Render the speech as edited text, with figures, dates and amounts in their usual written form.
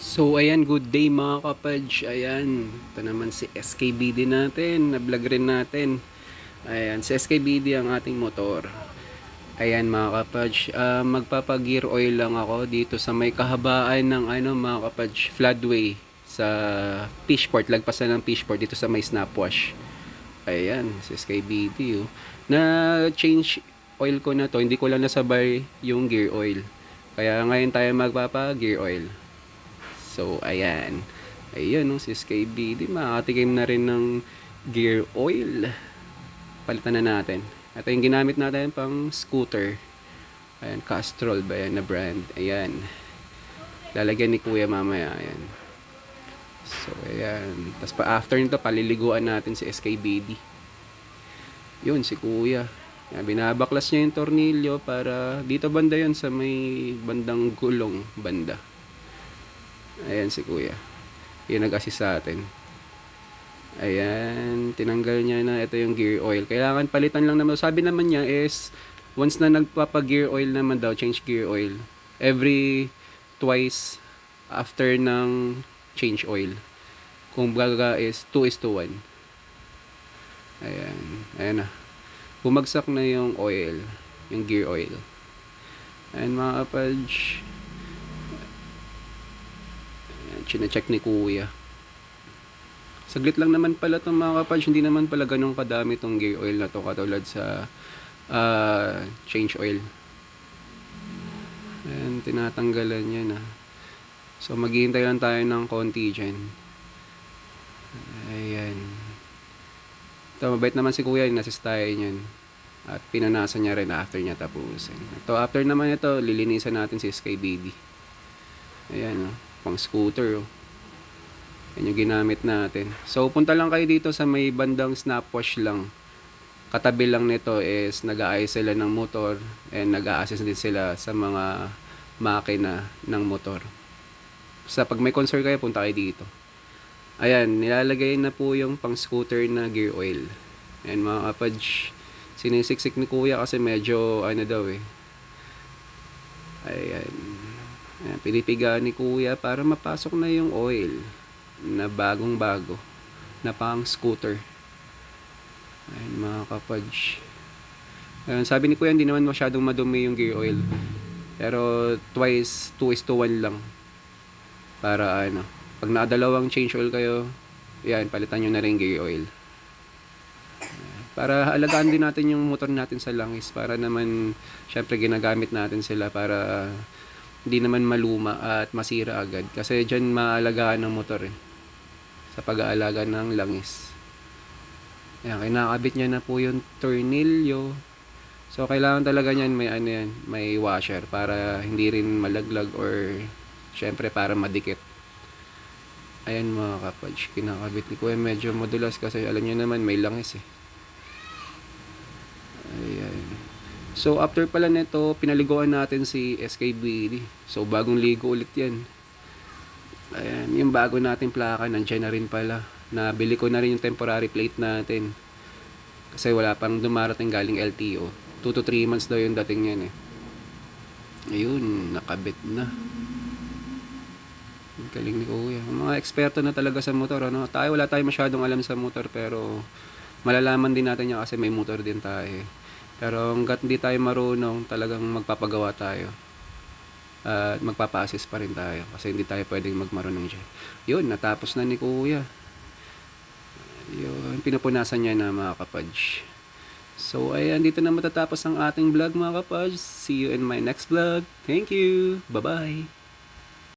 So ayan, good day mga kapadj. Ayan, ito naman si SKBD natin, na-vlog rin natin. Ayan, si SKBD ang ating motor. Ayan mga kapadj, magpapag-gear oil lang ako dito sa may kahabaan ng mga kapadj, floodway sa Fishport, lagpasan ng Fishport dito sa may Snapwash. Ayan, si SKBD oh. Na change oil ko na to, hindi ko lang nasabay yung gear oil. Kaya ngayon tayo magpapa-gear oil. So, ayan. Ayan, no, si SKBD. Makakatikim na rin ng gear oil. Palitan na natin. Ito yung ginamit natin pang scooter. Ayan, Castrol ba yan na brand. Ayan. Lalagyan ni Kuya mamaya. Ayan. So, ayan. Tapos pa after nito, paliliguan natin si SKBD. Yun, si Kuya. Ayan, binabaklas niya yung tornilyo para dito banda yun sa may bandang gulong banda. Ayan si Kuya. Yung nag-assist sa atin. Ayan, tinanggal niya na ito yung gear oil. Kailangan palitan lang naman. Sabi naman niya is once na nagpapa-gear oil naman daw, change gear oil. Every twice after ng change oil. Kung baga is 2:1. Ayan, ayan na. Bumagsak na yung oil, yung gear oil. Ayan mga kapadj. Chine-check ni Kuya. Saglit lang naman pala itong mga kapadj. Hindi naman pala ganun kadami itong gear oil na to katulad sa change oil. Ayan, tinatanggalan niya na. So maghihintay lang tayo ng konti dyan. Ayan. Ito, mabait naman si Kuya. Inassist tayo niyan. At pinanasan niya rin after niya tapusin. Ito, after naman ito, lilinisan natin si SKBD. Ayan, pang scooter yan yung ginamit natin. So punta lang kayo dito sa may bandang Snapwash lang, katabi lang nito is nag-aayos sila ng motor and nag-a-assist din sila sa mga makina ng motor. Sa pag may concern kayo, punta kayo dito. Ayan, nilalagay na po yung pang scooter na gear oil. And mga kapadj, sinisiksik ni Kuya kasi medyo daw ayan. Ayan, pinipiga ni Kuya para mapasok na yung oil na bagong bago na pang scooter. Ayan mga kapadj. Ayan, sabi ni Kuya hindi naman masyadong madumi yung gear oil. Pero twice 2:1 lang. Para pag nakadalawang change oil kayo, yan, palitan nyo na rin gear oil. Para alagaan din natin yung motor natin sa langis. Para naman, syempre ginagamit natin sila para hindi naman maluma at masira agad. Kasi dyan maalagaan ng motor sa pag-aalaga ng langis. Ayan, kinakabit niya na po yung tornilyo. So, kailangan talaga niyan may may washer para hindi rin malaglag or syempre para madikit. Ayan mga kapadj, kinakabit ni Kuya. Medyo madulas kasi alam niyo naman may langis Ayan. So after pala nito, pinaliguan natin si SKBD. So bagong ligo ulit yan. Ayan, yung bago nating plaka, nandiyan na rin pala. Nabili ko na rin yung temporary plate natin. Kasi wala pang dumarating galing LTO. 2 to 3 months daw yung dating yan Ayun, nakabit na. Ang galing ni Kuya. Mga eksperto na talaga sa motor. Wala tayong masyadong alam sa motor pero malalaman din natin yan kasi may motor din tayo. Pero hanggat hindi tayo marunong, talagang magpapagawa tayo. At magpapa-assist pa rin tayo kasi hindi tayo pwedeng magmarunong dyan. Yun, natapos na ni Kuya. Yun, pinupunasan niya na mga kapadj. So ayan, dito na matatapos ang ating vlog mga kapadj. See you in my next vlog. Thank you. Bye-bye.